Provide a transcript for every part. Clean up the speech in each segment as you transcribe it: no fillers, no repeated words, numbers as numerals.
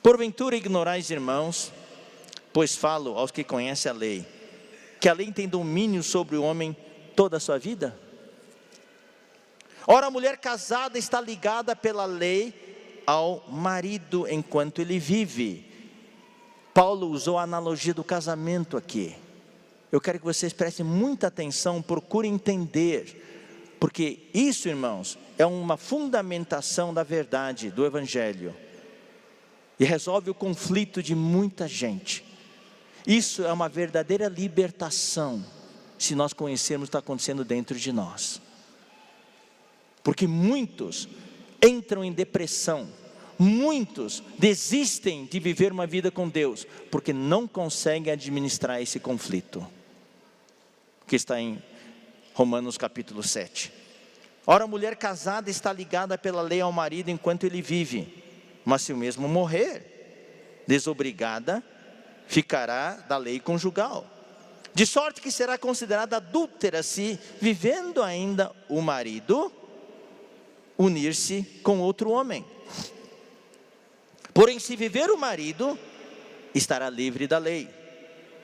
Porventura ignorais, irmãos, pois falo aos que conhecem a lei, que a lei tem domínio sobre o homem toda a sua vida? Ora, a mulher casada está ligada pela lei ao marido enquanto ele vive. Paulo usou a analogia do casamento aqui. Eu quero que vocês prestem muita atenção, procurem entender, porque isso, irmãos, é uma fundamentação da verdade do Evangelho, e resolve o conflito de muita gente. Isso é uma verdadeira libertação, se nós conhecermos o que está acontecendo dentro de nós. Porque muitos entram em depressão, muitos desistem de viver uma vida com Deus, porque não conseguem administrar esse conflito, que está em Romanos capítulo 7. Ora, a mulher casada está ligada pela lei ao marido enquanto ele vive, mas se o mesmo morrer, desobrigada, ficará da lei conjugal, de sorte que será considerada adúltera se, vivendo ainda o marido, unir-se com outro homem. Porém, se viver o marido, estará livre da lei,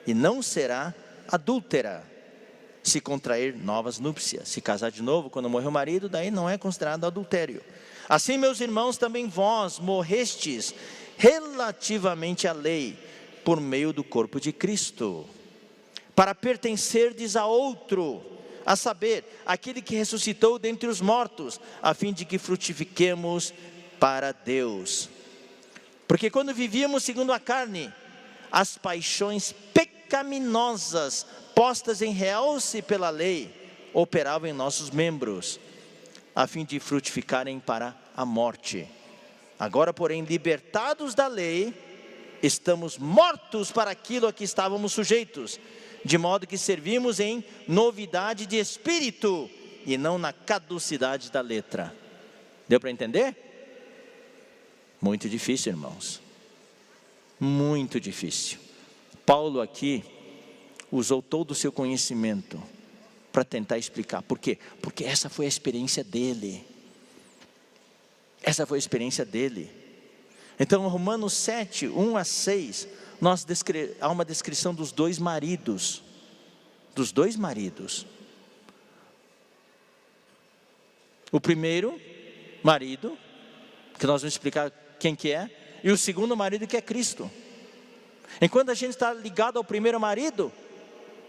e não será adúltera se contrair novas núpcias. Se casar de novo quando morrer o marido, daí não é considerado adultério. Assim, meus irmãos, também vós morrestes relativamente à lei, por meio do corpo de Cristo, para pertencerdes a outro, a saber, aquele que ressuscitou dentre os mortos, a fim de que frutifiquemos para Deus. Porque quando vivíamos segundo a carne, as paixões pecaminosas, postas em realce pela lei, operavam em nossos membros, a fim de frutificarem para a morte. Agora, porém, libertados da lei, estamos mortos para aquilo a que estávamos sujeitos, de modo que servimos em novidade de espírito, e não na caducidade da letra. Deu para entender? Muito difícil, irmãos. Muito difícil. Paulo aqui usou todo o seu conhecimento para tentar explicar. Por quê? Porque essa foi a experiência dele. Essa foi a experiência dele. Então, Romanos 7, 1 a 6, há uma descrição dos dois maridos. Dos dois maridos. O primeiro marido, que nós vamos explicar quem que é, e o segundo marido, que é Cristo. Enquanto a gente está ligado ao primeiro marido,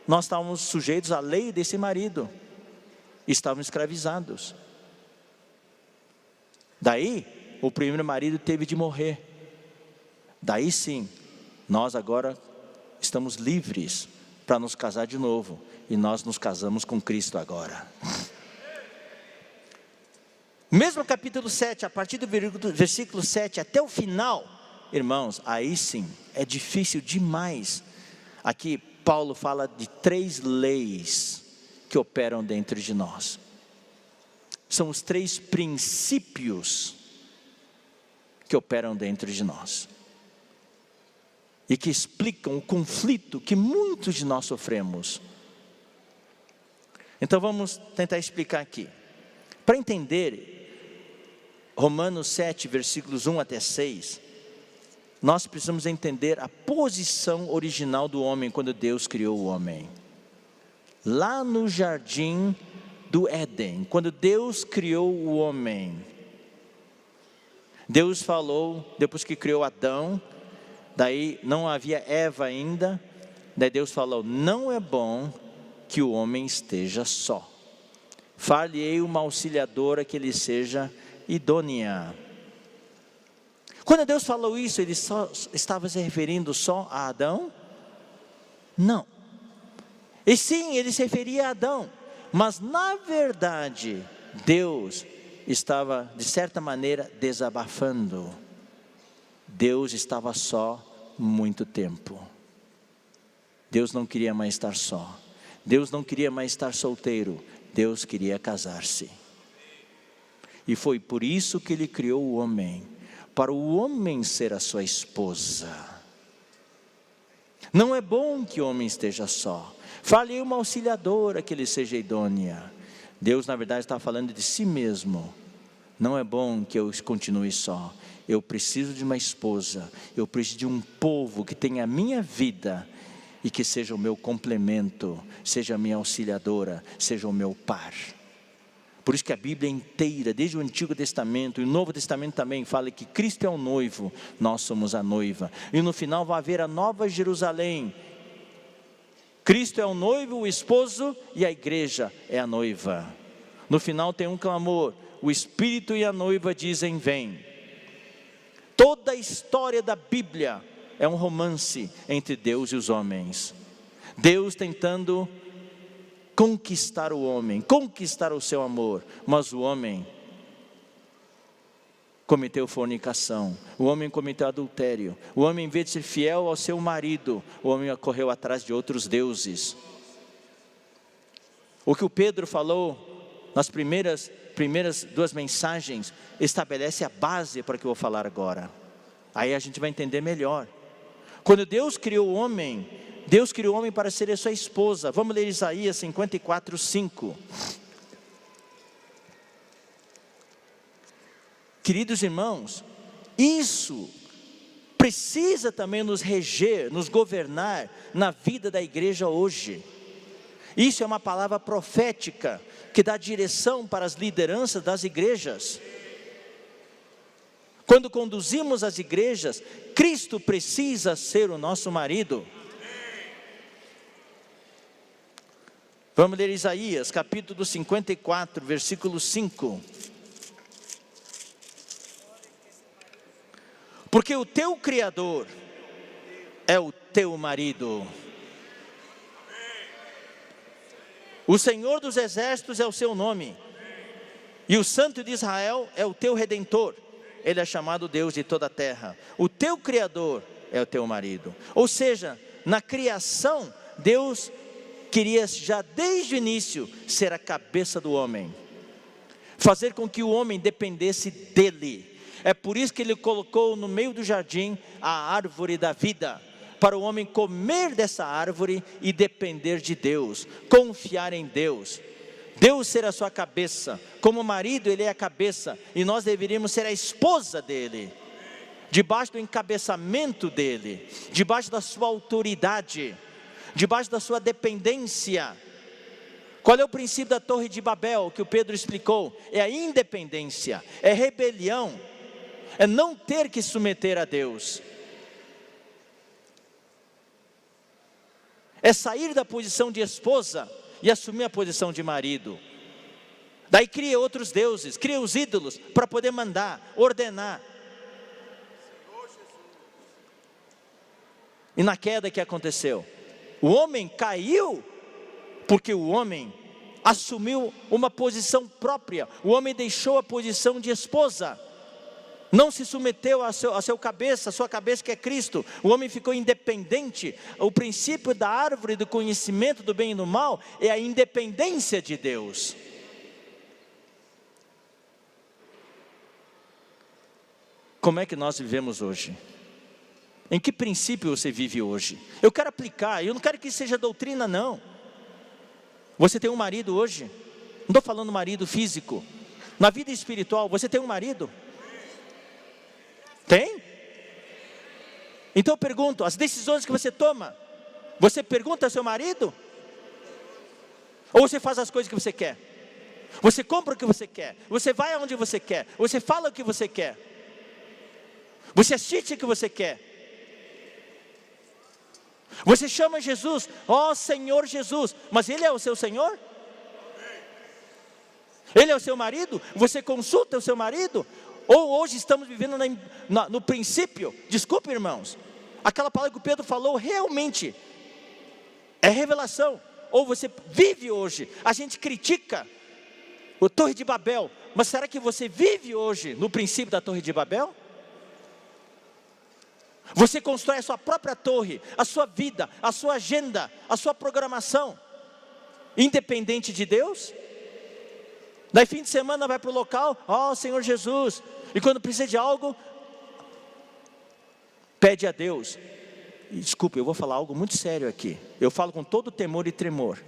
nós estávamos sujeitos à lei desse marido, estávamos escravizados. Daí, o primeiro marido teve de morrer. Daí sim, nós agora estamos livres para nos casar de novo, e nós nos casamos com Cristo agora. Mesmo capítulo 7, a partir do versículo 7 até o final, irmãos, aí sim, é difícil demais. Aqui Paulo fala de 3 leis que operam dentro de nós. São os 3 princípios que operam dentro de nós, e que explicam o conflito que muitos de nós sofremos. Então vamos tentar explicar aqui. Para entender Romanos 7, versículos 1 até 6, nós precisamos entender a posição original do homem quando Deus criou o homem. Lá no jardim do Éden, quando Deus criou o homem, Deus falou, depois que criou Adão, daí não havia Eva ainda, daí Deus falou: não é bom que o homem esteja só, far-lhe-ei uma auxiliadora que lhe seja idônea. Quando Deus falou isso, Ele só estava se referindo só a Adão? Não. E sim, Ele se referia a Adão, mas na verdade, Deus estava de certa maneira desabafando. Deus estava só muito tempo. Deus não queria mais estar só. Deus não queria mais estar solteiro. Deus queria casar-se. E foi por isso que Ele criou o homem, para o homem ser a sua esposa. Não é bom que o homem esteja só. Fale uma auxiliadora que lhe seja idônea. Deus na verdade está falando de si mesmo. Não é bom que eu continue só. Eu preciso de uma esposa, eu preciso de um povo que tenha a minha vida e que seja o meu complemento, seja a minha auxiliadora, seja o meu par. Por isso que a Bíblia inteira, desde o Antigo Testamento e o Novo Testamento também, fala que Cristo é o noivo, nós somos a noiva. E no final vai haver a nova Jerusalém. Cristo é o noivo, o esposo, e a igreja é a noiva. No final tem um clamor, o Espírito e a noiva dizem vem. Toda a história da Bíblia é um romance entre Deus e os homens. Deus tentando conquistar o homem, conquistar o seu amor, mas o homem cometeu fornicação, o homem cometeu adultério, o homem, em vez de ser fiel ao seu marido, o homem correu atrás de outros deuses. O que o Pedro falou nas primeiras duas mensagens estabelece a base para o que eu vou falar agora. Aí a gente vai entender melhor. Quando Deus criou o homem, Deus criou o homem para ser a sua esposa. Vamos ler Isaías 54:5. Queridos irmãos, isso precisa também nos reger, nos governar na vida da igreja hoje. Isso é uma palavra profética que dá direção para as lideranças das igrejas. Quando conduzimos as igrejas, Cristo precisa ser o nosso marido. Vamos ler Isaías, capítulo 54, versículo 5. Porque o teu Criador é o teu marido. O Senhor dos exércitos é o seu nome. E o Santo de Israel é o teu Redentor. Ele é chamado Deus de toda a terra. O teu Criador é o teu marido. Ou seja, na criação, Deus queria já desde o início ser a cabeça do homem, fazer com que o homem dependesse dele. É por isso que ele colocou no meio do jardim a árvore da vida, para o homem comer dessa árvore e depender de Deus, confiar em Deus, Deus ser a sua cabeça. Como marido ele é a cabeça, e nós deveríamos ser a esposa dele, debaixo do encabeçamento dele, debaixo da sua autoridade, debaixo da sua dependência. Qual é o princípio da Torre de Babel que o Pedro explicou? É a independência, é rebelião, é não ter que submeter a Deus, é sair da posição de esposa e assumir a posição de marido. Daí cria outros deuses, cria os ídolos para poder mandar, ordenar. E na queda que aconteceu, o homem caiu porque o homem assumiu uma posição própria. O homem deixou a posição de esposa, não se submeteu a sua cabeça que é Cristo. O homem ficou independente. O princípio da árvore do conhecimento do bem e do mal é a independência de Deus. Como é que nós vivemos hoje? Em que princípio você vive hoje? Eu quero aplicar, eu não quero que seja doutrina não. Você tem um marido hoje? Não estou falando marido físico. Na vida espiritual, você tem um marido? Tem? Então eu pergunto, as decisões que você toma, você pergunta ao seu marido? Ou você faz as coisas que você quer? Você compra o que você quer? Você vai aonde você quer? Você fala o que você quer? Você assiste o que você quer? Você chama Jesus, ó Senhor Jesus, mas Ele é o seu Senhor? Ele é o seu marido? Você consulta o seu marido? Ou hoje estamos vivendo no princípio, desculpe irmãos, aquela palavra que o Pedro falou realmente é revelação. Ou você vive hoje, a gente critica a Torre de Babel, mas será que você vive hoje no princípio da Torre de Babel? Você constrói a sua própria torre, a sua vida, a sua agenda, a sua programação, independente de Deus? Daí fim de semana vai para o local, ó Senhor Jesus, e quando precisa de algo, pede a Deus. Desculpe, eu vou falar algo muito sério aqui, eu falo com todo temor e tremor.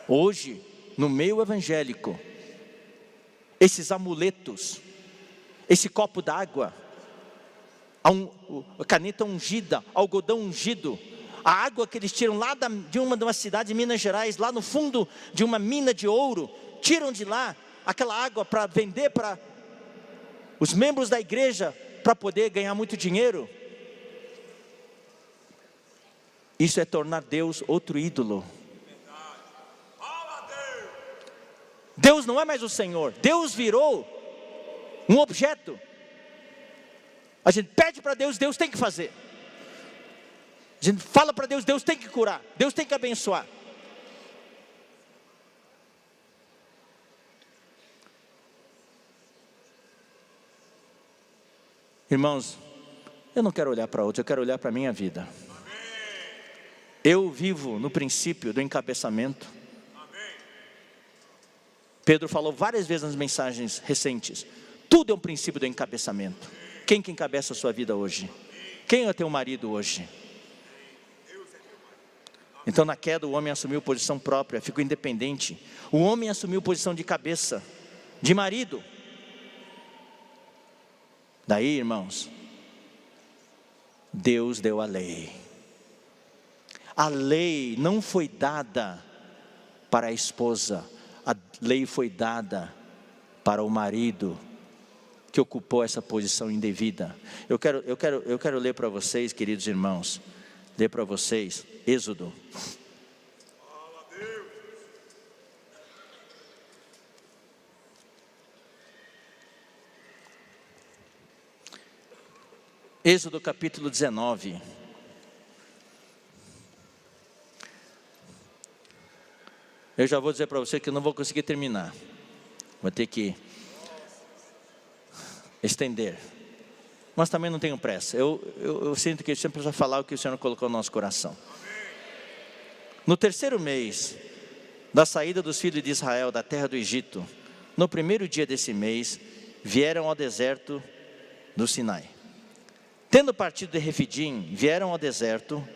Hoje, no meio evangélico, esses amuletos, esse copo d'água, a caneta ungida, algodão ungido, a água que eles tiram lá de uma cidade de Minas Gerais, lá no fundo de uma mina de ouro, tiram de lá aquela água para vender para os membros da igreja, para poder ganhar muito dinheiro. Isso é tornar Deus outro ídolo. Deus não é mais o Senhor, Deus virou um objeto. A gente pede para Deus, Deus tem que fazer. A gente fala para Deus, Deus tem que curar, Deus tem que abençoar. Irmãos, eu não quero olhar para outros, eu quero olhar para a minha vida. Eu vivo no princípio do encabeçamento. Pedro falou várias vezes nas mensagens recentes, tudo é um princípio do encabeçamento. Quem que encabeça a sua vida hoje? Quem é teu marido hoje? Então na queda o homem assumiu posição própria, ficou independente. O homem assumiu posição de cabeça, de marido. Daí, irmãos, Deus deu a lei. A lei não foi dada para a esposa, a lei foi dada para o marido que ocupou essa posição indevida. Eu quero ler para vocês, queridos irmãos, ler para vocês Êxodo. Êxodo capítulo 19. Eu já vou dizer para você que eu não vou conseguir terminar. Vou ter que estender. Mas também não tenho pressa. Eu sinto que sempre precisa falar o que o Senhor colocou no nosso coração. No terceiro mês da saída dos filhos de Israel da terra do Egito, no primeiro dia desse mês, vieram ao deserto do Sinai. Tendo partido de Refidim, vieram ao deserto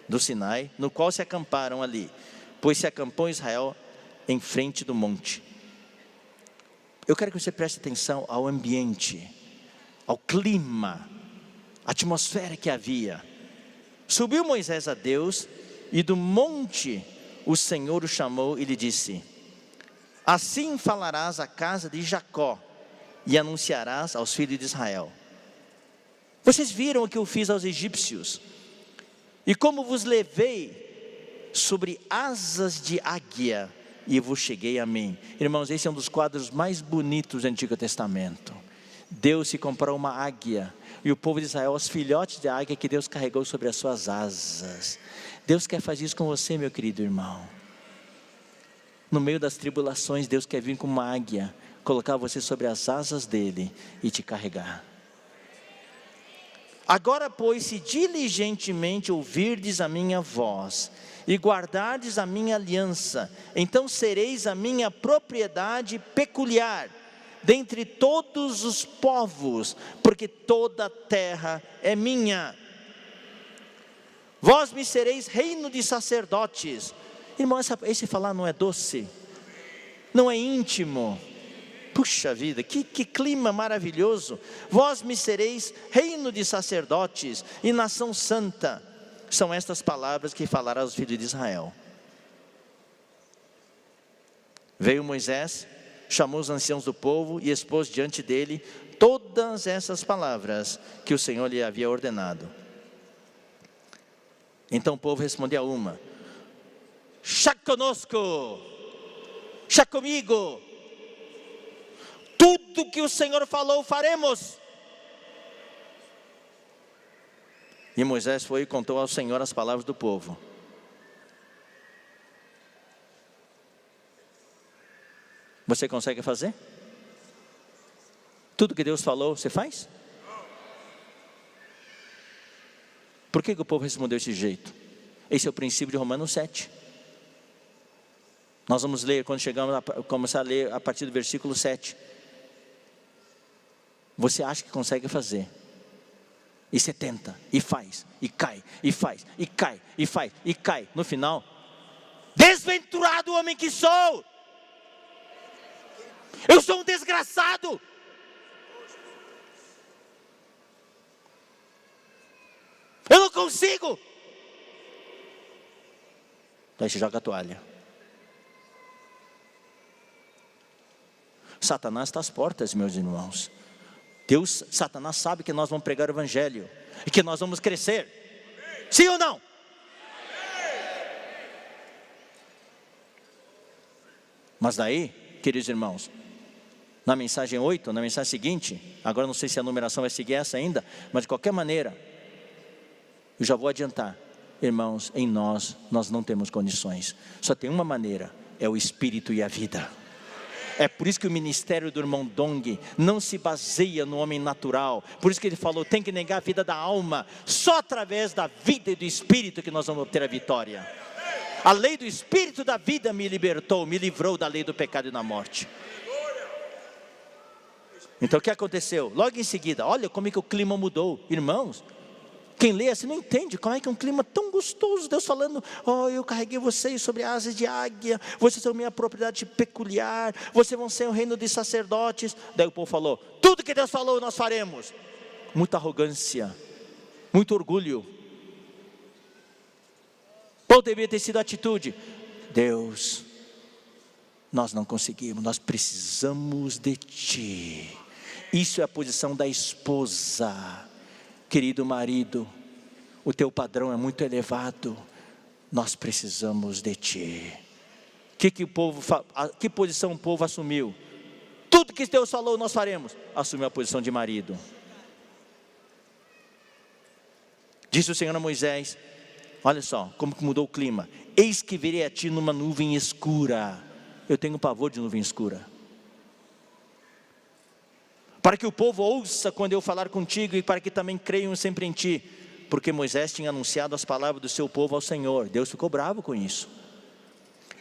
do Sinai, no qual se acamparam ali, pois se acampou Israel em frente do monte. Eu quero que você preste atenção ao ambiente, ao clima, a atmosfera que havia. Subiu Moisés a Deus, e do monte o Senhor o chamou e lhe disse: assim falarás à casa de Jacó, e anunciarás aos filhos de Israel: vocês viram o que eu fiz aos egípcios, e como vos levei sobre asas de águia, e vos cheguei a mim. Irmãos, esse é um dos quadros mais bonitos do Antigo Testamento. Deus se comprou uma águia, e o povo de Israel, os filhotes de águia que Deus carregou sobre as suas asas. Deus quer fazer isso com você, meu querido irmão. No meio das tribulações, Deus quer vir com uma águia, colocar você sobre as asas dele e te carregar. Agora, pois, se diligentemente ouvirdes a minha voz e guardardes a minha aliança, então sereis a minha propriedade peculiar dentre todos os povos, porque toda a terra é minha. Vós me sereis reino de sacerdotes. Irmão, esse falar não é doce, não é íntimo. Puxa vida, que clima maravilhoso. Vós me sereis reino de sacerdotes e nação santa. São estas palavras que falará aos filhos de Israel. Veio Moisés, chamou os anciãos do povo e expôs diante dele todas essas palavras que o Senhor lhe havia ordenado. Então o povo respondeu a uma: chá conosco, chá comigo, tudo que o Senhor falou faremos. E Moisés foi e contou ao Senhor as palavras do povo. Você consegue fazer? Tudo que Deus falou, você faz? Por que o povo respondeu desse jeito? Esse é o princípio de Romanos 7. Nós vamos ler, quando começar a ler a partir do versículo 7. Você acha que consegue fazer, e você tenta, e faz, e cai, e faz, e cai, e faz, e cai. No final, desventurado homem que sou! Eu sou um desgraçado. Eu não consigo. Daí você joga a toalha. Satanás está às portas, meus irmãos. Satanás sabe que nós vamos pregar o evangelho e que nós vamos crescer. Sim ou não? Mas daí, queridos irmãos, na mensagem 8, na mensagem seguinte, agora não sei se a numeração vai seguir essa ainda, mas de qualquer maneira, eu já vou adiantar, irmãos, em nós não temos condições. Só tem uma maneira, é o Espírito e a vida. É por isso que o ministério do irmão Dong não se baseia no homem natural. Por isso que ele falou, tem que negar a vida da alma. Só através da vida e do Espírito que nós vamos obter a vitória. A lei do Espírito da vida me libertou, me livrou da lei do pecado e da morte. Então o que aconteceu? Logo em seguida, olha como é que o clima mudou. Irmãos, quem lê assim não entende como é que é um clima tão gostoso. Deus falando, eu carreguei vocês sobre asas de águia, vocês são minha propriedade peculiar, vocês vão ser um reino de sacerdotes. Daí o povo falou, tudo que Deus falou nós faremos. Muita arrogância, muito orgulho. Qual deveria ter sido a atitude? Deus, nós não conseguimos, nós precisamos de Ti. Isso é a posição da esposa. Querido marido, o teu padrão é muito elevado, nós precisamos de Ti. Que posição o povo assumiu? Tudo que Deus falou nós faremos. Assumiu a posição de marido. Disse o Senhor a Moisés, olha só como que mudou o clima. Eis que virei a ti numa nuvem escura. Eu tenho pavor de nuvem escura. Para que o povo ouça quando eu falar contigo, e para que também creiam sempre em ti. Porque Moisés tinha anunciado as palavras do seu povo ao Senhor. Deus ficou bravo com isso.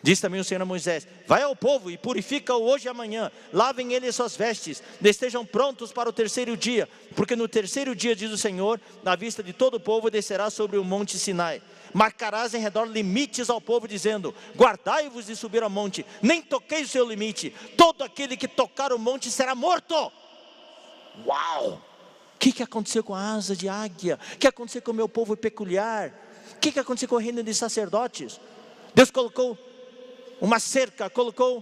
Disse também o Senhor a Moisés, vai ao povo e purifica-o hoje e amanhã. Lavem eles suas vestes, estejam prontos para o terceiro dia. Porque no terceiro dia, diz o Senhor, na vista de todo o povo, descerá sobre o monte Sinai. Marcarás em redor limites ao povo, dizendo, guardai-vos de subir ao monte, nem toqueis o seu limite. Todo aquele que tocar o monte será morto. Uau! O que aconteceu com a asa de águia? O que aconteceu com o meu povo peculiar? O que aconteceu com o reino de sacerdotes? Deus colocou uma cerca, colocou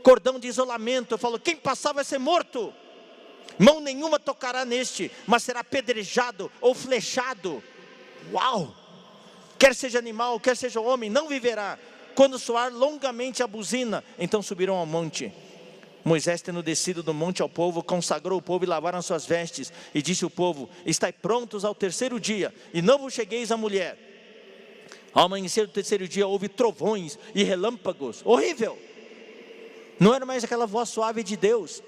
cordão de isolamento, falou, quem passar vai ser morto. Mão nenhuma tocará neste, mas será apedrejado ou flechado. Uau! Quer seja animal, quer seja homem, não viverá. Quando soar longamente a buzina, então subirão ao monte. Moisés, tendo descido do monte ao povo, consagrou o povo e lavaram suas vestes. E disse o povo, estai prontos ao terceiro dia, e não vos chegueis à mulher. Ao amanhecer do terceiro dia, houve trovões e relâmpagos. Horrível! Não era mais aquela voz suave de Deus.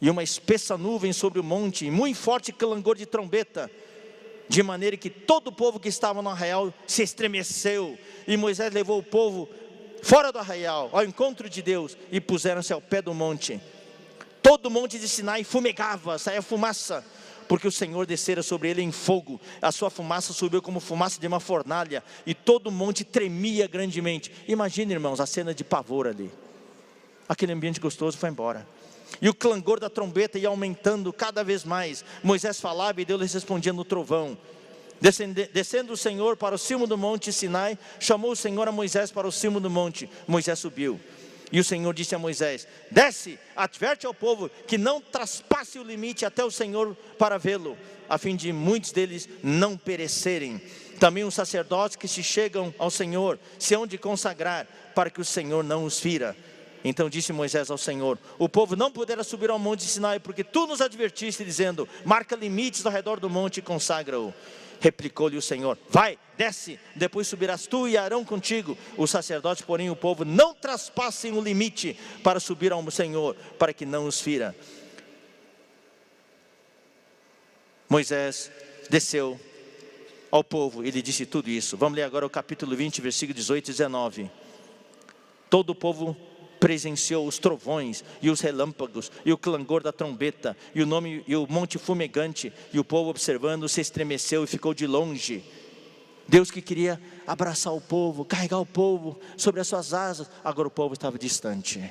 E uma espessa nuvem sobre o monte, e muito forte clangor de trombeta. De maneira que todo o povo que estava no arraial se estremeceu. E Moisés levou o povo fora do arraial, ao encontro de Deus, e puseram-se ao pé do monte. Todo o monte de Sinai fumegava, saía fumaça, porque o Senhor descera sobre ele em fogo. A sua fumaça subiu como fumaça de uma fornalha, e todo o monte tremia grandemente. Imagine, irmãos, a cena de pavor ali. Aquele ambiente gostoso foi embora. E o clangor da trombeta ia aumentando cada vez mais. Moisés falava e Deus lhes respondia no trovão. Descendo o Senhor para o cimo do monte Sinai, chamou o Senhor a Moisés para o cimo do monte. Moisés subiu. E o Senhor disse a Moisés, desce, adverte ao povo que não traspasse o limite até o Senhor para vê-lo, a fim de muitos deles não perecerem. Também os sacerdotes que se chegam ao Senhor se hão de consagrar, para que o Senhor não os fira. Então disse Moisés ao Senhor, o povo não poderá subir ao monte Sinai, porque tu nos advertiste, dizendo, marca limites ao redor do monte e consagra-o. Replicou-lhe o Senhor, vai, desce, depois subirás tu e Arão contigo. Os sacerdotes, porém o povo, não traspassem o limite para subir ao Senhor, para que não os fira. Moisés desceu ao povo e lhe disse tudo isso. Vamos ler agora o capítulo 20, versículo 18 e 19. Todo o povo presenciou os trovões e os relâmpagos e o clangor da trombeta e o monte fumegante, e o povo observando se estremeceu e ficou de longe. Deus que queria abraçar o povo, carregar o povo sobre as suas asas, agora o povo estava distante.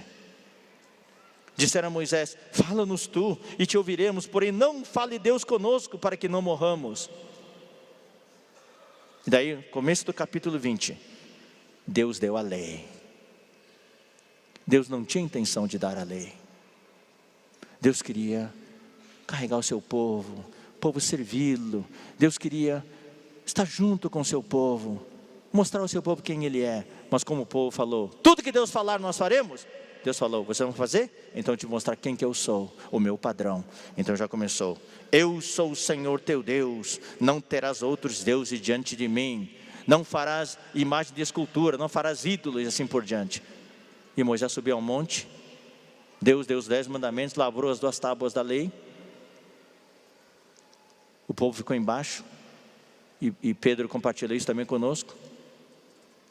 Disseram a Moisés: fala-nos tu e te ouviremos, porém não fale Deus conosco para que não morramos. E daí, começo do capítulo 20, Deus deu a lei. Deus não tinha intenção de dar a lei. Deus queria carregar o seu povo servi-lo. Deus queria estar junto com o seu povo, mostrar ao seu povo quem Ele é. Mas como o povo falou: tudo que Deus falar nós faremos, Deus falou: vocês vão fazer? Então eu te mostrar quem que eu sou, o meu padrão. Então já começou: eu sou o Senhor teu Deus, não terás outros deuses diante de mim, não farás imagem de escultura, não farás ídolos, e assim por diante. E Moisés subiu ao monte, Deus deu os 10 mandamentos, lavrou as 2 tábuas da lei. O povo ficou embaixo, e Pedro compartilha isso também conosco.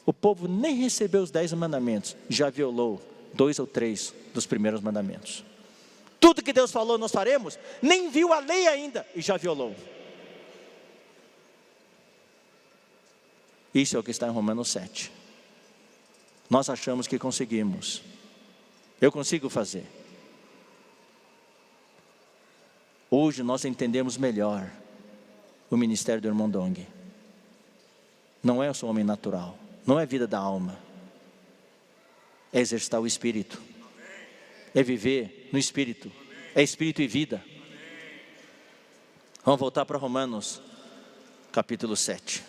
O povo nem recebeu os 10 mandamentos, já violou 2 ou 3 dos primeiros mandamentos. Tudo que Deus falou nós faremos, nem viu a lei ainda e já violou. Isso é o que está em Romanos 7. Nós achamos que conseguimos. Eu consigo fazer. Hoje nós entendemos melhor o ministério do irmão Dong. Não é o seu homem natural, não é vida da alma, é exercitar o Espírito, é viver no Espírito, é Espírito e vida. Vamos voltar para Romanos capítulo 7.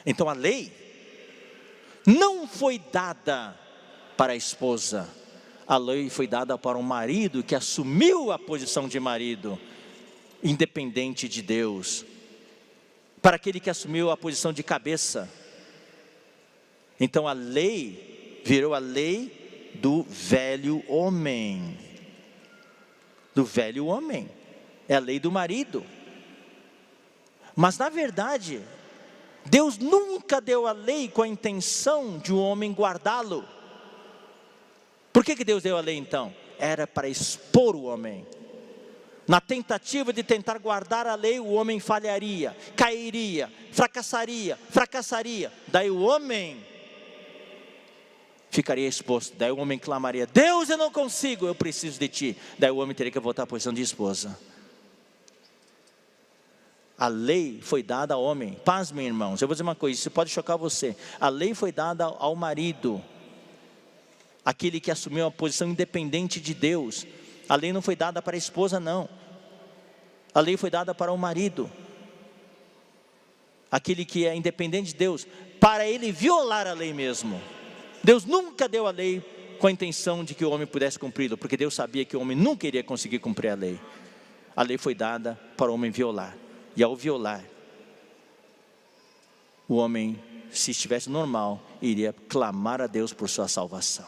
Então a lei não foi dada para a esposa, a lei foi dada para um marido que assumiu a posição de marido, independente de Deus, para aquele que assumiu a posição de cabeça. Então a lei virou a lei do velho homem, é a lei do marido. Mas na verdade, Deus nunca deu a lei com a intenção de um homem guardá-lo. Por que Deus deu a lei então? Era para expor o homem. Na tentativa de tentar guardar a lei, o homem falharia, cairia, fracassaria. Daí o homem ficaria exposto. Daí o homem clamaria: Deus, eu não consigo, eu preciso de ti. Daí o homem teria que voltar à posição de esposa. A lei foi dada ao homem. Pasmem, irmãos, eu vou dizer uma coisa, isso pode chocar você. A lei foi dada ao marido, aquele que assumiu uma posição independente de Deus. A lei não foi dada para a esposa, não. A lei foi dada para o marido, aquele que é independente de Deus, para ele violar a lei mesmo. Deus nunca deu a lei com a intenção de que o homem pudesse cumpri-la, porque Deus sabia que o homem nunca iria conseguir cumprir a lei. A lei foi dada para o homem violar, e ao violar, o homem, se estivesse normal, iria clamar a Deus por sua salvação.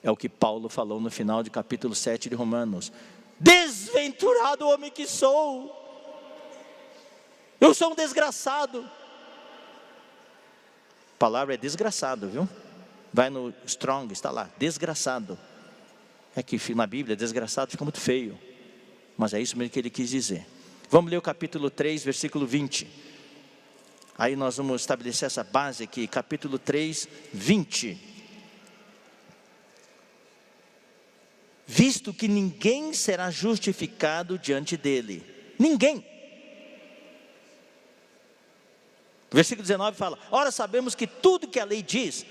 É o que Paulo falou no final de capítulo 7 de Romanos: desventurado homem que sou, eu sou um desgraçado. A palavra é desgraçado, viu? Vai no Strong, está lá, desgraçado. É que na Bíblia, desgraçado fica muito feio, mas é isso mesmo que ele quis dizer. Vamos ler o capítulo 3, versículo 20. Aí nós vamos estabelecer essa base aqui, capítulo 3, 20. Visto que ninguém será justificado diante dele. Ninguém. O versículo 19 fala: ora sabemos que tudo que a lei diz,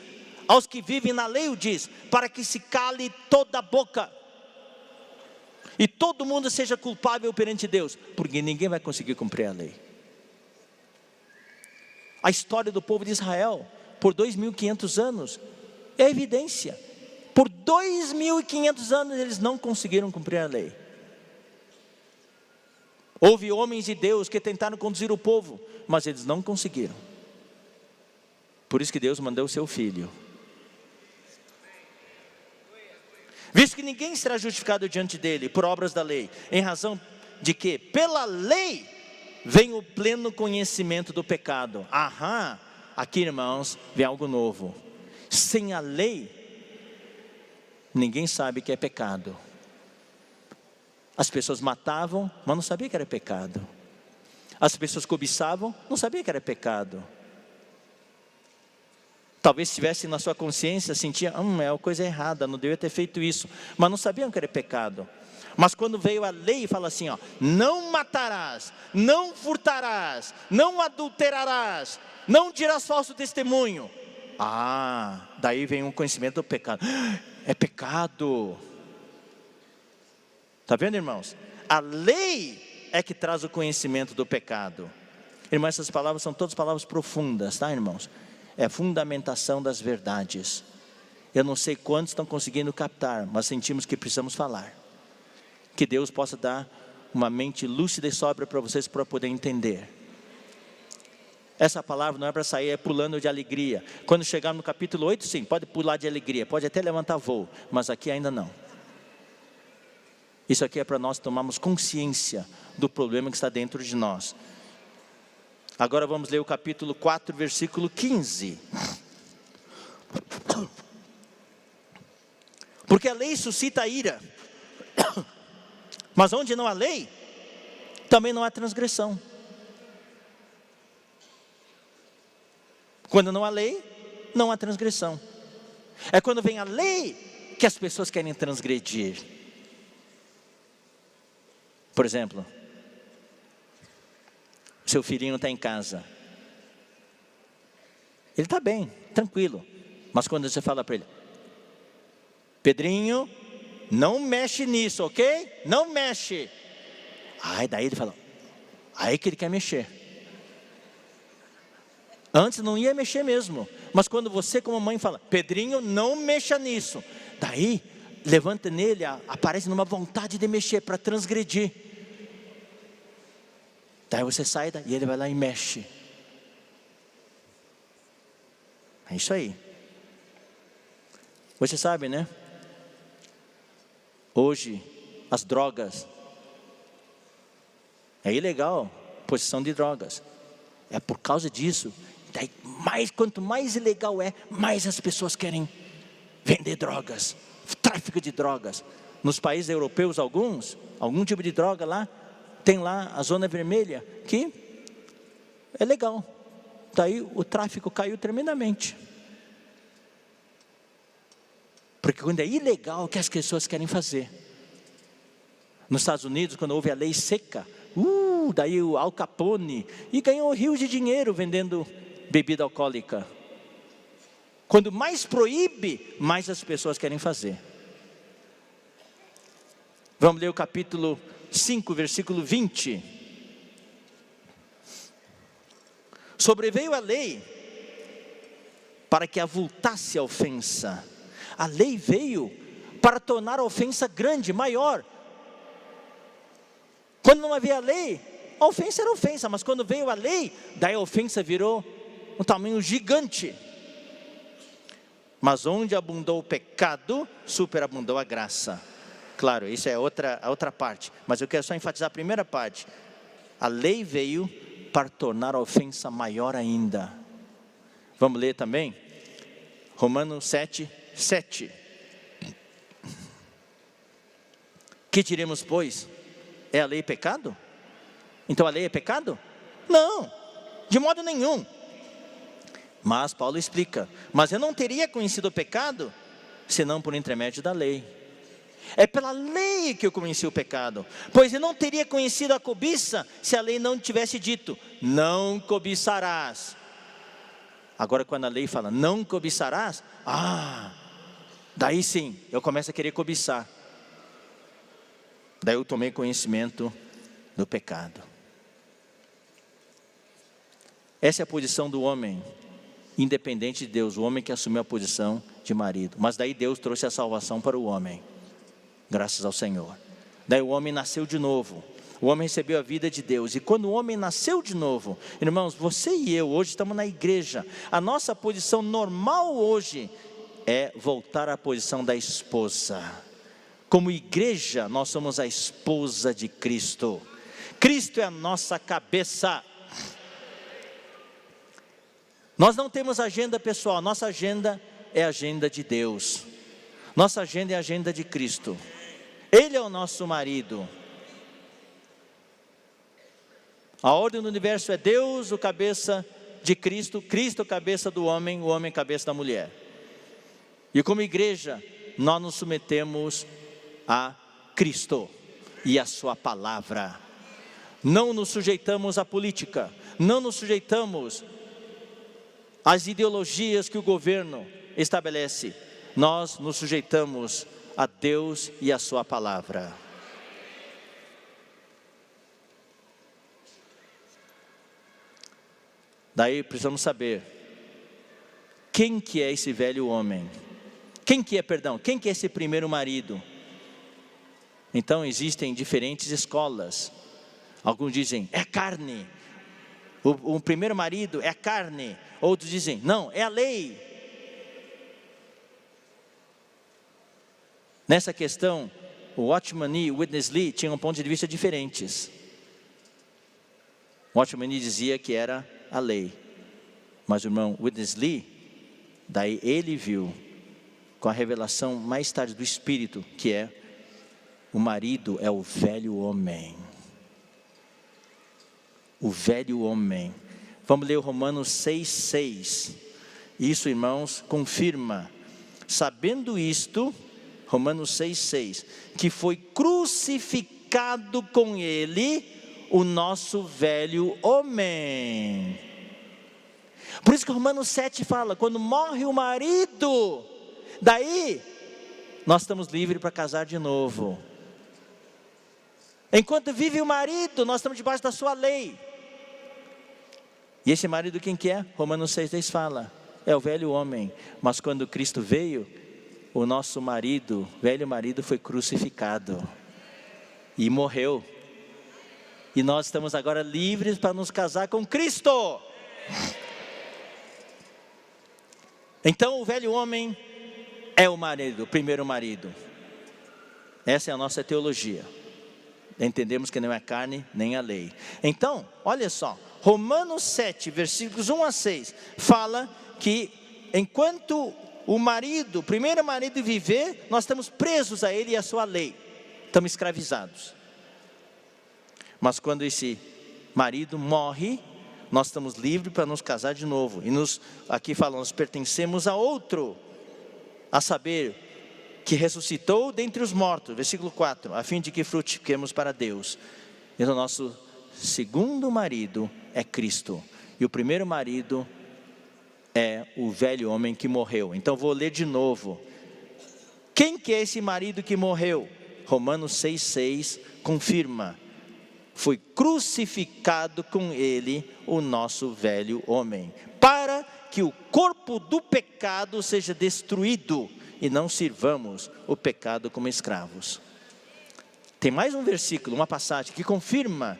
aos que vivem na lei o diz, para que se cale toda a boca, e todo mundo seja culpável perante Deus, porque ninguém vai conseguir cumprir a lei. A história do povo de Israel, por 2.500 anos, é evidência. Por 2.500 anos eles não conseguiram cumprir a lei. Houve homens de Deus que tentaram conduzir o povo, mas eles não conseguiram. Por isso que Deus mandou o seu filho. Visto que ninguém será justificado diante dele por obras da lei, em razão de que pela lei vem o pleno conhecimento do pecado. Aqui, irmãos, vem algo novo. Sem a lei, ninguém sabe que é pecado. As pessoas matavam, mas não sabiam que era pecado. As pessoas cobiçavam, não sabiam que era pecado. Talvez estivesse na sua consciência, sentia, é uma coisa errada, não devia ter feito isso. Mas não sabiam que era pecado. Mas quando veio a lei, fala assim, não matarás, não furtarás, não adulterarás, não dirás falso testemunho. Daí vem um conhecimento do pecado. É pecado. Está vendo, irmãos? A lei é que traz o conhecimento do pecado. Irmãos, essas palavras são todas palavras profundas, tá, irmãos? É a fundamentação das verdades. Eu não sei quantos estão conseguindo captar, mas sentimos que precisamos falar. Que Deus possa dar uma mente lúcida e sóbria para vocês, para poder entender. Essa palavra não é para sair pulando de alegria. Quando chegar no capítulo 8, sim, pode pular de alegria, pode até levantar voo, mas aqui ainda não. Isso aqui é para nós tomarmos consciência do problema que está dentro de nós. Agora vamos ler o capítulo 4, versículo 15. Porque a lei suscita ira, mas onde não há lei, também não há transgressão. Quando não há lei, não há transgressão. É quando vem a lei que as pessoas querem transgredir. Por exemplo, seu filhinho está em casa. Ele está bem, tranquilo. Mas quando você fala para ele, Pedrinho, não mexe nisso, ok? Não mexe. Daí ele fala, aí que ele quer mexer. Antes não ia mexer mesmo. Mas quando você como mãe fala, Pedrinho, não mexa nisso. Daí, levanta nele, aparece numa vontade de mexer, para transgredir. Daí você sai e ele vai lá e mexe. É isso aí. Você sabe, né? Hoje, as drogas. É ilegal, possessão de drogas. É por causa disso. Daí, quanto mais ilegal é, mais as pessoas querem vender drogas. Tráfico de drogas. Nos países europeus, algum tipo de droga lá, tem lá a zona vermelha, que é legal. Daí o tráfico caiu tremendamente. Porque quando é ilegal, o que as pessoas querem fazer. Nos Estados Unidos, quando houve a lei seca, daí o Al Capone, e ganhou rios de dinheiro vendendo bebida alcoólica. Quando mais proíbe, mais as pessoas querem fazer. Vamos ler o capítulo 5, versículo 20. Sobreveio a lei para que avultasse a ofensa. A lei veio para tornar a ofensa grande, maior. Quando não havia lei, a ofensa era ofensa, mas quando veio a lei, daí a ofensa virou um tamanho gigante. Mas onde abundou o pecado, superabundou a graça. Claro, isso é a outra parte, mas eu quero só enfatizar a primeira parte. A lei veio para tornar a ofensa maior ainda. Vamos ler também? Romanos 7, 7. Que diremos, pois? É a lei pecado? Então a lei é pecado? Não, de modo nenhum. Mas Paulo explica, mas eu não teria conhecido o pecado, senão por intermédio da lei. É pela lei que eu conheci o pecado, pois eu não teria conhecido a cobiça, se a lei não tivesse dito, não cobiçarás. Agora quando a lei fala, não cobiçarás, daí sim, eu começo a querer cobiçar. Daí eu tomei conhecimento do pecado. Essa é a posição do homem, independente de Deus, o homem que assumiu a posição de marido. Mas daí Deus trouxe a salvação para o homem, graças ao Senhor. Daí o homem nasceu de novo, o homem recebeu a vida de Deus. E quando o homem nasceu de novo, irmãos, você e eu hoje estamos na igreja. A nossa posição normal hoje é voltar à posição da esposa. Como igreja, nós somos a esposa de Cristo. Cristo é a nossa cabeça. Nós não temos agenda pessoal, nossa agenda é a agenda de Deus. Nossa agenda é a agenda de Cristo. Ele é o nosso marido. A ordem do universo é Deus, o cabeça de Cristo, Cristo, cabeça do homem, o homem, cabeça da mulher. E como igreja, nós nos submetemos a Cristo e a sua palavra. Não nos sujeitamos à política, não nos sujeitamos às ideologias que o governo estabelece. Nós nos sujeitamos a Deus e a sua palavra. Daí precisamos saber quem que é esse velho homem. Quem que é esse primeiro marido? Então existem diferentes escolas. Alguns dizem, é a carne. O primeiro marido é a carne. Outros dizem, não, é a lei. Nessa questão, o Watchman Nee e o Witness Lee tinham pontos de vista diferentes. O Watchman Nee dizia que era a lei. Mas o irmão Witness Lee, daí ele viu, com a revelação mais tarde do Espírito, que é, o marido é o velho homem. O velho homem. Vamos ler o Romanos 6,6. Isso, irmãos, confirma. Sabendo isto, Romanos 6,6, que foi crucificado com ele o nosso velho homem. Por isso que Romanos 7 fala, quando morre o marido, daí nós estamos livres para casar de novo. Enquanto vive o marido, nós estamos debaixo da sua lei. E esse marido quem que é? Romanos 6,10 fala, é o velho homem. Mas quando Cristo veio, o nosso marido, velho marido, foi crucificado e morreu. E nós estamos agora livres para nos casar com Cristo. Então o velho homem é o marido, o primeiro marido. Essa é a nossa teologia. Entendemos que não é carne nem a lei. Então, olha só, Romanos 7, versículos 1 a 6, fala que enquanto o marido, o primeiro marido viver, nós estamos presos a ele e a sua lei. Estamos escravizados. Mas quando esse marido morre, nós estamos livres para nos casar de novo. E aqui falamos, pertencemos a outro, a saber, que ressuscitou dentre os mortos, versículo 4, a fim de que frutifiquemos para Deus. E o nosso segundo marido é Cristo. E o primeiro marido é o velho homem que morreu. Então vou ler de novo. Quem que é esse marido que morreu? Romanos 6,6 confirma. Foi crucificado com ele o nosso velho homem, para que o corpo do pecado seja destruído e não sirvamos o pecado como escravos. Tem mais um versículo, uma passagem que confirma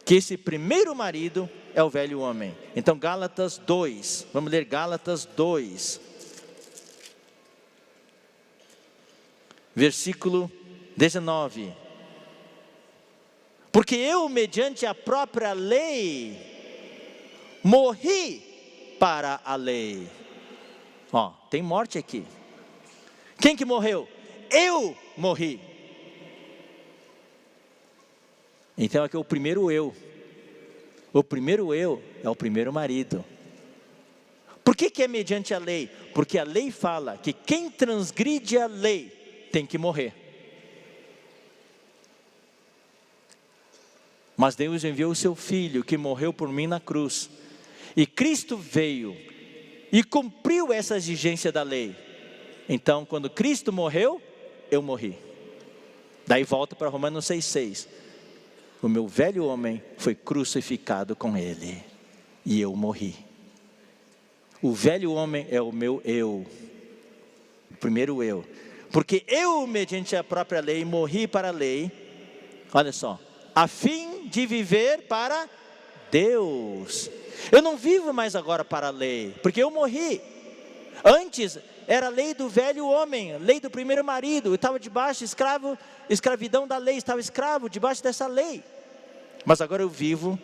que esse primeiro marido é o velho homem. Então Gálatas 2, vamos ler Gálatas 2, versículo 19. Porque eu, mediante a própria lei, morri para a lei. Ó, tem morte aqui. Quem que morreu? Eu morri. Então aqui é o primeiro eu. O primeiro eu é o primeiro marido. Por que é mediante a lei? Porque a lei fala que quem transgride a lei tem que morrer. Mas Deus enviou o seu Filho, que morreu por mim na cruz. E Cristo veio e cumpriu essa exigência da lei. Então, quando Cristo morreu, eu morri. Daí volta para Romanos 6,6. O meu velho homem foi crucificado com ele. E eu morri. O velho homem é o meu eu. O primeiro eu. Porque eu, mediante a própria lei, morri para a lei. Olha só. A fim de viver para Deus. Eu não vivo mais agora para a lei, porque eu morri. Antes era a lei do velho homem, lei do primeiro marido. Eu estava debaixo, escravidão da lei, estava escravo debaixo dessa lei. Mas agora eu vivo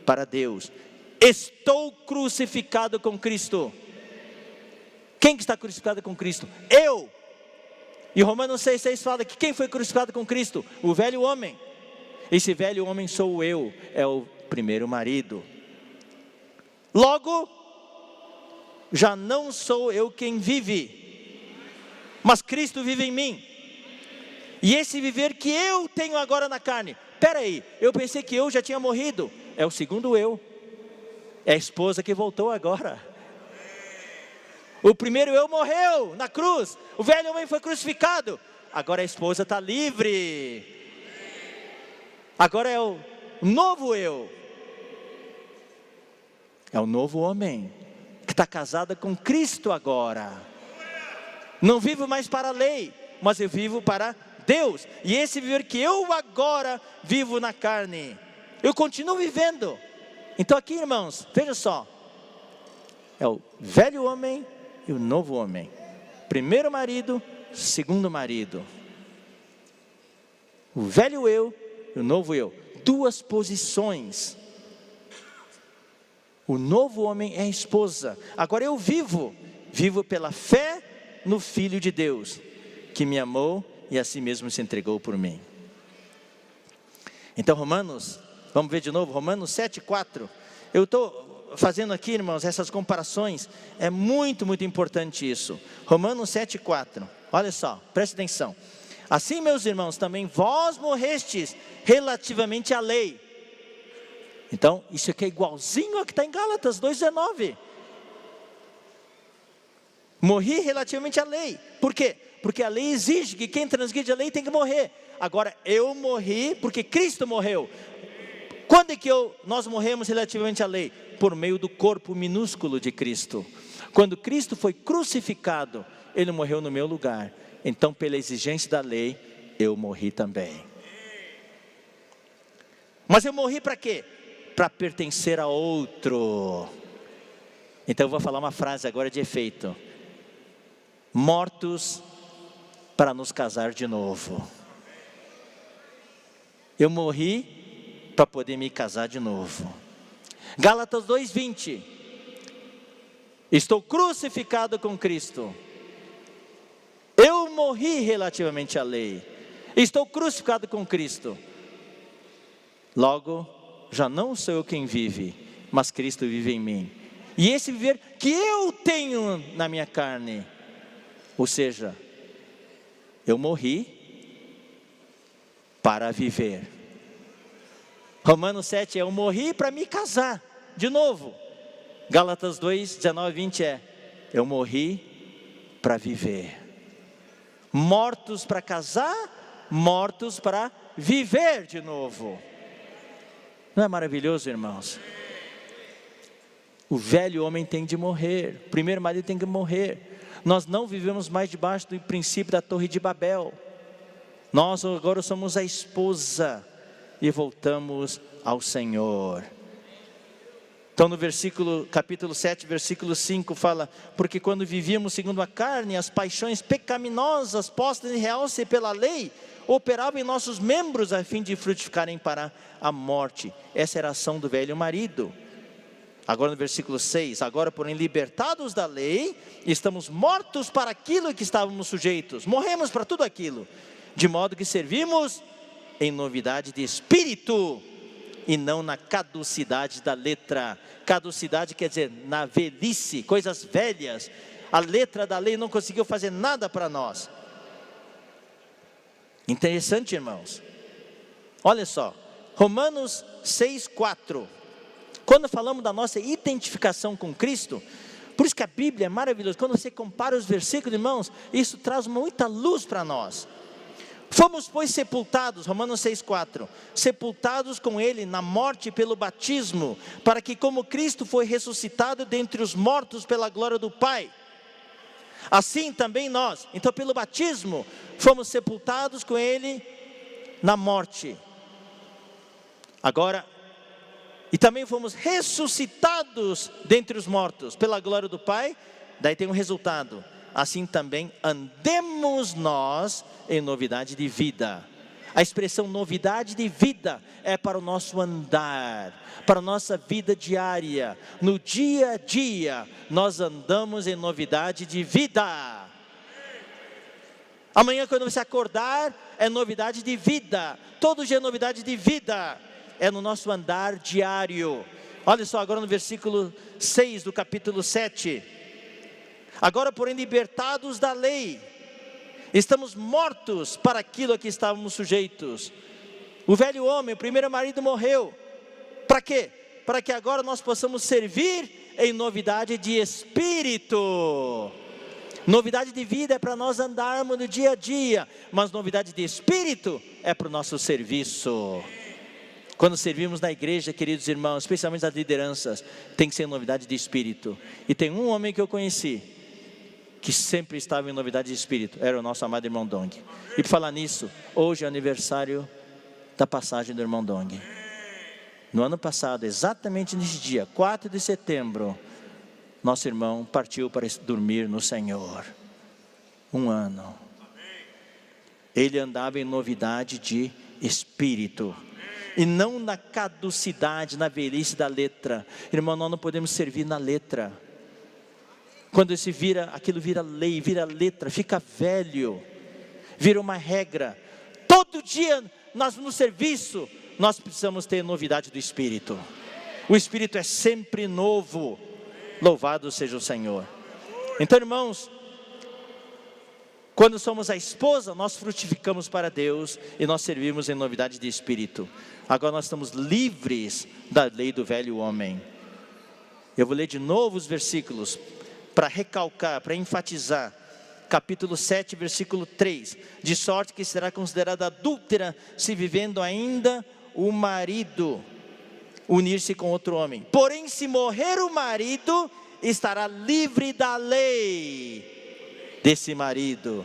para Deus. Estou crucificado com Cristo. Quem que está crucificado com Cristo? Eu. E Romanos 6,6 fala que quem foi crucificado com Cristo? O velho homem. Esse velho homem sou eu, é o primeiro marido. Logo, já não sou eu quem vive, mas Cristo vive em mim. E esse viver que eu tenho agora na carne, peraí, eu pensei que eu já tinha morrido. É o segundo eu, é a esposa que voltou agora. O primeiro eu morreu na cruz, o velho homem foi crucificado, agora a esposa está livre. Agora é o novo eu, é o novo homem, que está casada com Cristo agora. Não vivo mais para a lei, mas eu vivo para Deus. E esse viver que eu agora vivo na carne, eu continuo vivendo. Então aqui, irmãos, veja só, é o velho homem e o novo homem, primeiro marido, segundo marido, o velho eu e o novo eu, duas posições. O novo homem é a esposa. Agora eu vivo pela fé no Filho de Deus, que me amou e a si mesmo se entregou por mim. Então Romanos, vamos ver de novo, Romanos 7,4. Eu estou fazendo aqui, irmãos, essas comparações, é muito importante isso. Romanos 7,4, olha só, preste atenção. Assim, meus irmãos, também vós morrestes relativamente à lei. Então, isso aqui é igualzinho ao que está em Gálatas 2,19. Morri relativamente à lei. Por quê? Porque a lei exige que quem transgride a lei tem que morrer. Agora, eu morri porque Cristo morreu. Quando é que nós morremos relativamente à lei? Por meio do corpo minúsculo de Cristo. Quando Cristo foi crucificado, Ele morreu no meu lugar. Então, pela exigência da lei, eu morri também. Mas eu morri para quê? Para pertencer a outro. Então eu vou falar uma frase agora de efeito: mortos para nos casar de novo. Eu morri para poder me casar de novo. Gálatas 2,20. Estou crucificado com Cristo. Eu morri relativamente à lei. Estou crucificado com Cristo. Logo, já não sou eu quem vive, mas Cristo vive em mim. E esse viver que eu tenho na minha carne, ou seja, eu morri para viver. Romanos 7 é eu morri para me casar de novo. Gálatas 2, 19 e 20 é eu morri para viver. Mortos para casar, mortos para viver de novo. Não é maravilhoso, irmãos? O velho homem tem de morrer, o primeiro marido tem que morrer. Nós não vivemos mais debaixo do princípio da Torre de Babel. Nós agora somos a esposa e voltamos ao Senhor. Então no capítulo 7, versículo 5 fala: porque quando vivíamos segundo a carne, as paixões pecaminosas postas em realce pela lei, operavam em nossos membros a fim de frutificarem para a morte. Essa era a ação do velho marido. Agora no versículo 6, agora porém libertados da lei, estamos mortos para aquilo que estávamos sujeitos, morremos para tudo aquilo, de modo que servimos em novidade de espírito, e não na caducidade da letra. Caducidade quer dizer na velhice, coisas velhas. A letra da lei não conseguiu fazer nada para nós. Interessante, irmãos. Olha só, Romanos 6,4. Quando falamos da nossa identificação com Cristo, por isso que a Bíblia é maravilhosa. Quando você compara os versículos, irmãos, isso traz muita luz para nós. Fomos, pois, sepultados, Romanos 6,4, sepultados com Ele na morte pelo batismo, para que como Cristo foi ressuscitado dentre os mortos pela glória do Pai, assim também nós, então pelo batismo, fomos sepultados com Ele na morte. Agora, e também fomos ressuscitados dentre os mortos pela glória do Pai. Daí tem um resultado: assim também andemos nós em novidade de vida. A expressão novidade de vida é para o nosso andar, para a nossa vida diária. No dia a dia nós andamos em novidade de vida. Amanhã, quando você acordar, é novidade de vida. Todo dia é novidade de vida. É no nosso andar diário. Olha só, agora no versículo 6 do capítulo 7. Agora, porém, libertados da lei, estamos mortos para aquilo a que estávamos sujeitos. O velho homem, o primeiro marido, morreu. Para quê? Para que agora nós possamos servir em novidade de espírito. Novidade de vida é para nós andarmos no dia a dia, mas novidade de espírito é para o nosso serviço. Quando servimos na igreja, queridos irmãos, especialmente as lideranças, tem que ser novidade de espírito. E tem um homem que eu conheci, que sempre estava em novidade de espírito, era o nosso amado irmão Dong. E por falar nisso, hoje é aniversário da passagem do irmão Dong. No ano passado, exatamente nesse dia, 4 de setembro, nosso irmão partiu para dormir no Senhor. 1 ano. Ele andava em novidade de espírito, e não na caducidade, na velhice da letra. Irmão, nós não podemos servir na letra. Quando aquilo vira lei, vira letra, fica velho, vira uma regra. Todo dia nós no serviço, nós precisamos ter novidade do espírito. O espírito é sempre novo. Louvado seja o Senhor. Então, irmãos, quando somos a esposa, nós frutificamos para Deus e nós servimos em novidade de espírito. Agora nós estamos livres da lei do velho homem. Eu vou ler de novo os versículos para recalcar, para enfatizar. Capítulo 7, versículo 3. De sorte que será considerada adúltera se vivendo ainda o marido unir-se com outro homem. Porém, se morrer o marido, estará livre da lei desse marido,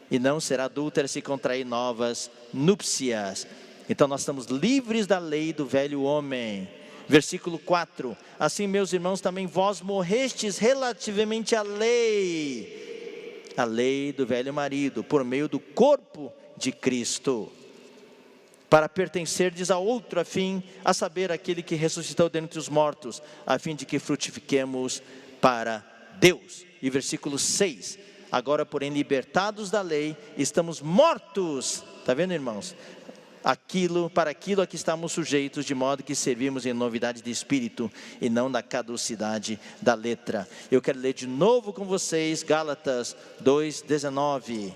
e não será adúltera se contrair novas núpcias. Então nós estamos livres da lei do velho homem. Versículo 4. Assim, meus irmãos, também vós morrestes relativamente à lei, a lei do velho marido, por meio do corpo de Cristo, para pertencerdes a outro, a saber, aquele que ressuscitou dentre os mortos, a fim de que frutifiquemos para Deus. E versículo 6, agora porém libertados da lei, estamos mortos, está vendo, irmãos? Para aquilo a que estamos sujeitos, de modo que servimos em novidade de espírito, e não na caducidade da letra. Eu quero ler de novo com vocês, Gálatas 2:19.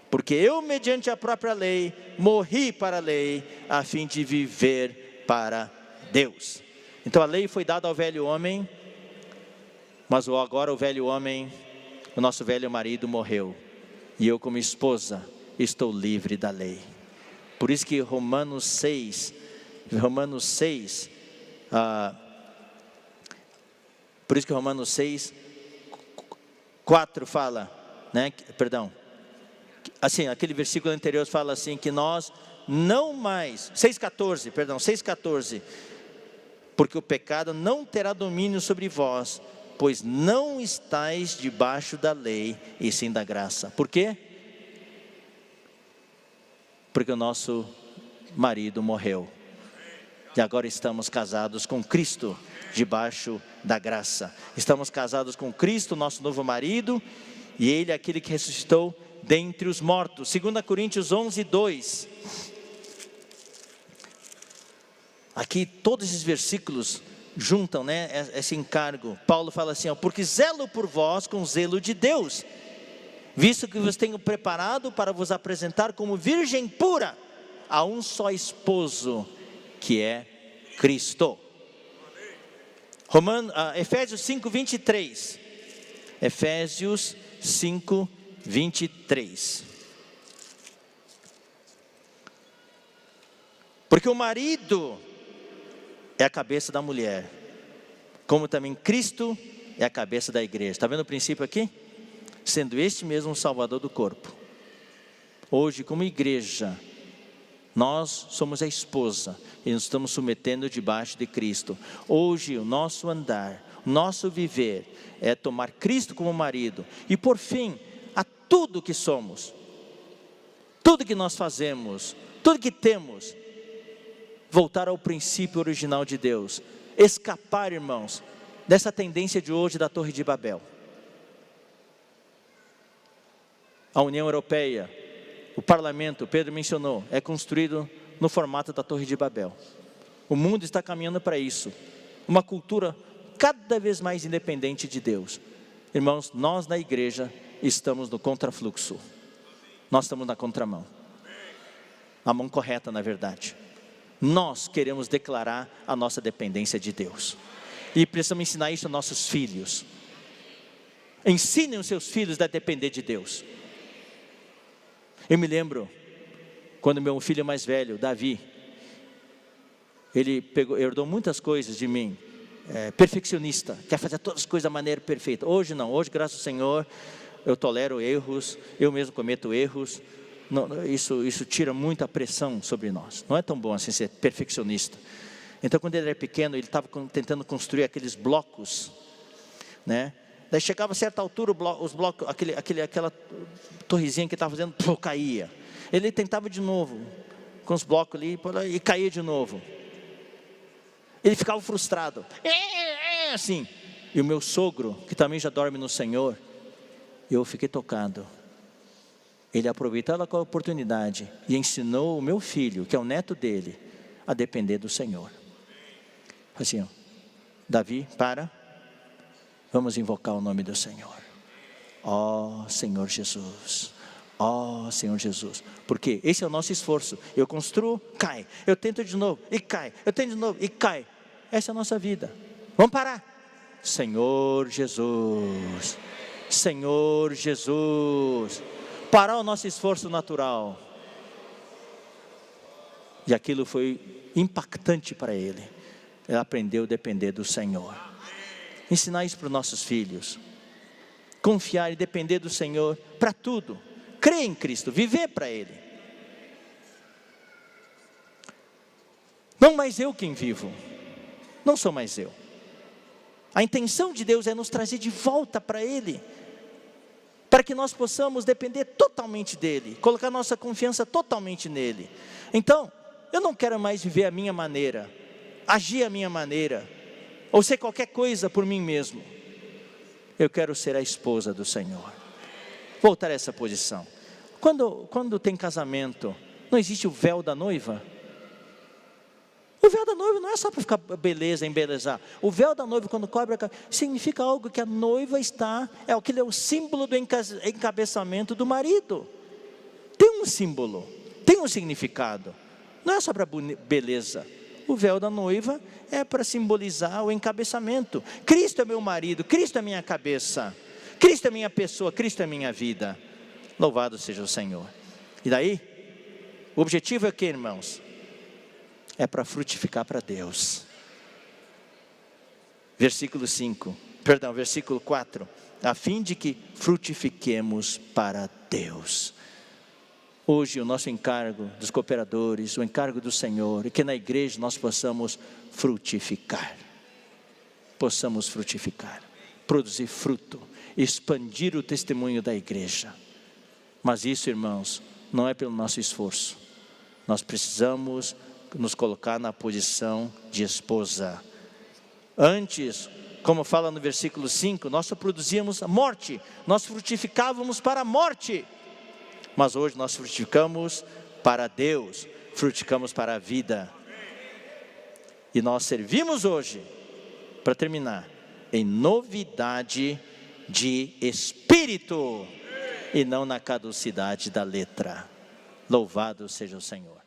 Porque eu, mediante a própria lei, morri para a lei, a fim de viver para Deus. Então a lei foi dada ao velho homem, mas agora o velho homem, o nosso velho marido morreu, e eu como esposa estou livre da lei. Por isso que Romanos 6, 4 fala, assim, aquele versículo anterior fala assim, que nós não mais, 6,14, porque o pecado não terá domínio sobre vós, pois não estáis debaixo da lei, e sim da graça. Por quê? Porque o nosso marido morreu, e agora estamos casados com Cristo, debaixo da graça. Estamos casados com Cristo, nosso novo marido, e Ele é aquele que ressuscitou dentre os mortos. 2 Coríntios 11:2. Aqui todos esses versículos juntam, esse encargo. Paulo fala assim, porque zelo por vós com zelo de Deus, visto que vos tenho preparado para vos apresentar como virgem pura a um só esposo, que é Cristo. Efésios 5:23. Efésios 5:23. Porque o marido é a cabeça da mulher, como também Cristo é a cabeça da igreja. Está vendo o princípio aqui? Sendo este mesmo o Salvador do corpo. Hoje, como igreja, nós somos a esposa e nos estamos submetendo debaixo de Cristo. Hoje o nosso andar, o nosso viver é tomar Cristo como marido, e por fim, a tudo que somos, tudo que nós fazemos, tudo que temos, voltar ao princípio original de Deus. Escapar, irmãos, dessa tendência de hoje da Torre de Babel. A União Europeia, o parlamento, Pedro mencionou, é construído no formato da Torre de Babel. O mundo está caminhando para isso. Uma cultura cada vez mais independente de Deus. Irmãos, nós na igreja estamos no contrafluxo. Nós estamos na contramão. A mão correta, na verdade. Nós queremos declarar a nossa dependência de Deus. E precisamos ensinar isso aos nossos filhos. Ensinem os seus filhos a depender de Deus. Eu me lembro, quando meu filho mais velho, Davi, ele herdou muitas coisas de mim. Perfeccionista, quer fazer todas as coisas da maneira perfeita. Hoje não, hoje graças ao Senhor, eu tolero erros, eu mesmo cometo erros. Não, isso tira muita pressão sobre nós. Não é tão bom assim ser perfeccionista. Então quando ele era pequeno, ele estava tentando construir aqueles blocos, né? Daí chegava a certa altura, os blocos, aquela torrezinha que estava fazendo, caía. Ele tentava de novo, com os blocos ali, e caía de novo. Ele ficava frustrado, assim. E o meu sogro, que também já dorme no Senhor, eu fiquei tocado. Ele aproveitou a oportunidade e ensinou o meu filho, que é o neto dele, a depender do Senhor. Assim, Davi, vamos invocar o nome do Senhor. Ó Senhor Jesus, ó Senhor Jesus. Porque esse é o nosso esforço. Eu construo, cai. Eu tento de novo e cai. Eu tento de novo e cai. Essa é a nossa vida. Vamos parar. Senhor Jesus, Senhor Jesus. Parar o nosso esforço natural. E aquilo foi impactante para ele. Ele aprendeu a depender do Senhor. Ensinar isso para os nossos filhos. Confiar e depender do Senhor para tudo. Crer em Cristo, viver para Ele. Não mais eu quem vivo. Não sou mais eu. A intenção de Deus é nos trazer de volta para Ele. Para que nós possamos depender totalmente dEle. Colocar nossa confiança totalmente nele. Então, eu não quero mais viver a minha maneira. Agir a minha maneira. Ou ser qualquer coisa por mim mesmo. Eu quero ser a esposa do Senhor. Voltar a essa posição. Quando tem casamento, não existe o véu da noiva? O véu da noiva não é só para ficar beleza, embelezar. O véu da noiva, quando cobre a cabeça, significa algo que a noiva está, aquele é o símbolo do encabeçamento do marido. Tem um símbolo, tem um significado. Não é só para beleza. O véu da noiva é para simbolizar o encabeçamento. Cristo é meu marido, Cristo é minha cabeça, Cristo é minha pessoa, Cristo é minha vida. Louvado seja o Senhor. E daí, o objetivo é o que, irmãos? É para frutificar para Deus. Versículo 4. A fim de que frutifiquemos para Deus. Hoje o nosso encargo dos cooperadores, o encargo do Senhor, é que na igreja nós possamos frutificar. Possamos frutificar, produzir fruto, expandir o testemunho da igreja. Mas isso, irmãos, não é pelo nosso esforço. Nós precisamos nos colocar na posição de esposa. Antes, como fala no versículo 5, nós só produzíamos a morte, nós frutificávamos para a morte. Mas hoje nós frutificamos para Deus, frutificamos para a vida. E nós servimos hoje, para terminar, em novidade de espírito, e não na caducidade da letra. Louvado seja o Senhor.